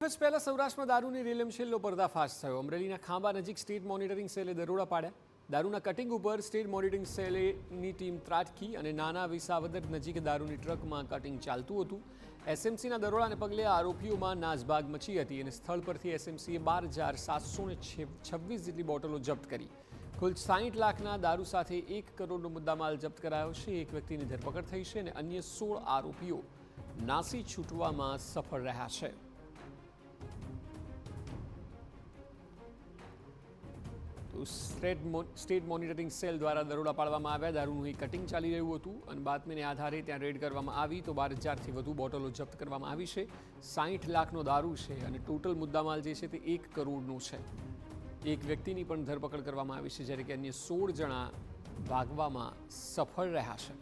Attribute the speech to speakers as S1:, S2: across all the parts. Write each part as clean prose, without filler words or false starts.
S1: દિવસ પહેલા સૌરાષ્ટ્રમાં દારૂની રેલમછેલનો પર્દાફાશ થયો। અમરેલીના ખાંભા નજીક સ્ટેટ મોનિટરિંગ સેલે દરોડા પાડ્યા। દારૂના કટિંગ ઉપર સ્ટેટ મોનિટરિંગ સેલની ટીમ ત્રાટકી અને નાના વિસાવદર નજીક દારૂની ટ્રકમાં કટિંગ ચાલતું હતું। એસએમસીના દરોડાને પગલે આરોપીઓમાં નાસભાગ મચી હતી અને સ્થળ પરથી એસએમસીએ 12,726 જેટલી બોટલો જપ્ત કરી। કુલ 60 લાખના દારૂ સાથે 1 કરોડનો મુદ્દામાલ જપ્ત કરાયો છે। એક વ્યક્તિની ધરપકડ થઈ છે અને અન્ય 16 આરોપીઓ નાસી છૂટવામાં સફળ રહ્યા છે। સ્ટેટ મોનિટરિંગ સેલ દ્વારા દરોડા પાડવામાં આવ્યા। દારૂનું કટિંગ ચાલી રહ્યું હતું અને બાતમીને આધારે ત્યાં રેડ કરવામાં આવી તો 12,000થી વધુ બોટલો જપ્ત કરવામાં આવી છે। 60 લાખનો દારૂ છે અને ટોટલ મુદ્દામાલ જે છે તે 1 કરોડનો છે। એક વ્યક્તિની પણ ધરપકડ કરવામાં આવી છે જ્યારે કે અન્ય 16 જણા ભાગવામાં સફળ રહ્યા છે।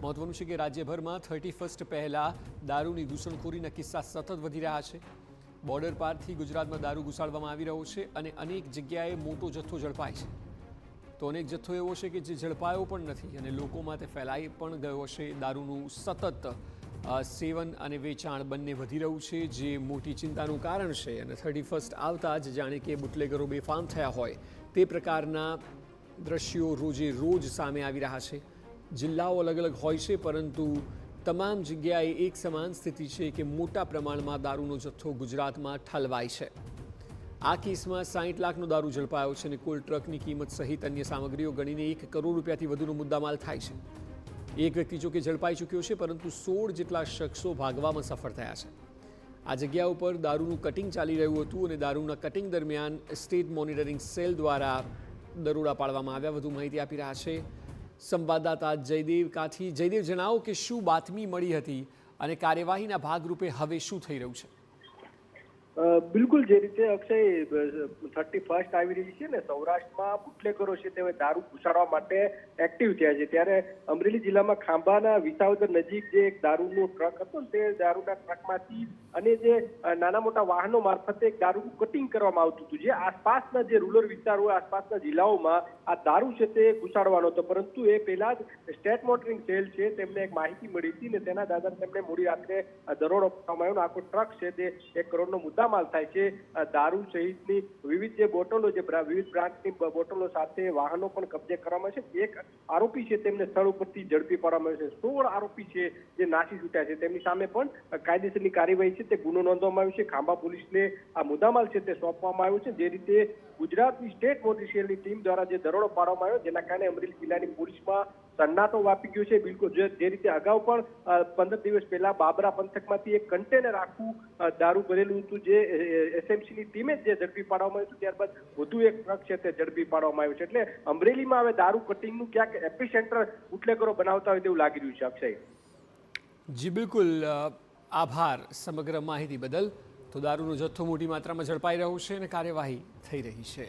S1: મહત્વનું છે કે રાજ્યભરમાં 31 પહેલા દારૂની ઘૂસણખોરીના કિસ્સા સતત વધી રહ્યા છે। બોર્ડર પારથી ગુજરાતમાં દારૂ ઘુસાડવામાં આવી રહ્યો છે અને અનેક જગ્યાએ મોટો જથ્થો ઝડપાય છે તો અનેક જથ્થો એવો છે કે જે ઝડપાયો પણ નથી અને લોકોમાં તે ફેલાઈ પણ ગયો છે। દારૂનું સતત સેવન અને વેચાણ બંને વધી રહ્યું છે જે મોટી ચિંતાનું કારણ છે અને 31 આવતા જ જાણે કે બુટલેગરો બેફામ થયા હોય તે પ્રકારના દ્રશ્યો રોજે રોજ સામે આવી રહ્યા છે। જિલ્લાઓ અલગ અલગ હોય છે પરંતુ તમામ જગ્યાએ એક સમાન સ્થિતિ છે કે મોટા પ્રમાણમાં દારૂનો જથ્થો ગુજરાતમાં ઠલવાય છે। આ કેસમાં 60 લાખનો દારૂ ઝડપાયો છે અને કુલ ટ્રકની કિંમત સહિત અન્ય સામગ્રીઓ ગણીને 1 કરોડ રૂપિયાથી વધુનો મુદ્દામાલ થાય છે। એક વ્યક્તિ જોકે ઝડપાઈ ચૂક્યો છે પરંતુ 16 જેટલા શખ્સો ભાગવામાં સફળ થયા છે। આ જગ્યા ઉપર દારૂનું કટિંગ ચાલી રહ્યું હતું અને દારૂના કટિંગ દરમિયાન સ્ટેટ મોનિટરિંગ સેલ દ્વારા દરોડા પાડવામાં આવ્યા। વધુ માહિતી આપી રહ્યા છે સંવાદદાતા જયદેવ કાથી। જયદેવ, જણાવો કે શું બાતમી મળી હતી અને કાર્યવાહીના ભાગરૂપે હવે શું થઈ રહ્યું છે?
S2: બિલકુલ, જે રીતે અક્ષય 31 આવી રહી છે ને સૌરાષ્ટ્રમાં બુટલેગરો છે તે દારૂ ઘુસાડવા માટે એક્ટિવ થયા છે ત્યારે અમરેલી જિલ્લામાં ખાંભાના વિસાવદર નજીક જે એક દારૂનો ટ્રક હતો તે દારૂના ટ્રકમાંથી અને જે નાના મોટા વાહનો મારફતે એક દારૂનું કટિંગ કરવામાં આવતું હતું। જે આસપાસના જે રૂરલ વિસ્તાર હોય આસપાસના જિલ્લાઓમાં આ દારૂ છે તે ઘુસાડવાનો હતો પરંતુ એ પહેલા જ સ્ટેટ મોનિટરિંગ સેલ છે તેમને એક માહિતી મળી હતી અને તેના આધારે તેમને મોડી રાત્રે દરોડો પાડવામાં આવ્યો। આખો ટ્રક છે તે 1 કરોડનો મુદ્દામાલ થાય છે। દારૂ સહિતની વિવિધ જે બોટલો જે વિવિધ બ્રાન્ડની બોટલો સાથે વાહનો પણ કબજે કરવામાં છે। એક આરોપી છે તેમને સ્થળ ઉપરથી ઝડપી પાડવામાં આવ્યો છે। 16 આરોપી છે જે નાસી છૂટ્યા છે તેમની સામે પણ કાયદેસરની કાર્યવાહી છે તે ગુનો નોંધવામાં આવ્યો છે। ખાંભા પોલીસને આ મુદ્દામાલ છે તે સોંપવામાં આવ્યો છે। જે રીતે ગુજરાતની સ્ટેટ મોનિટરિંગ સેલની ટીમ દ્વારા જે દરોડો પાડવામાં આવ્યો જેના કારણે અમરેલી જિલ્લાની પોલીસમાં સન્નાટો વાપી ગયો છે। બિલકુલ જે રીતે અગાઉ પણ 15 દિવસ પહેલા બાબરા પંથકમાંથી એક કન્ટેનર આખું દારૂ ભરેલું હતું જે એસએમસીની ટીમે જે ઝડપી પાડવામાં આવ્યું ત્યારબાદ વધુ એક ટ્રક છે તે ઝડપી પાડવામાં આવ્યું છે। એટલે અમરેલીમાં હવે દારૂ કટિંગનું ક્યાંક એપી સેન્ટર બુટલેગરો બનાવતા હોય તેવું લાગી રહ્યું છે। અક્ષય
S1: જી બિલકુલ, આભાર સમગ્ર માહિતી બદલ। તો દારૂનો જથ્થો મોટી માત્રામાં ઝડપાઈ રહ્યો છે અને કાર્યવાહી થઈ રહી છે।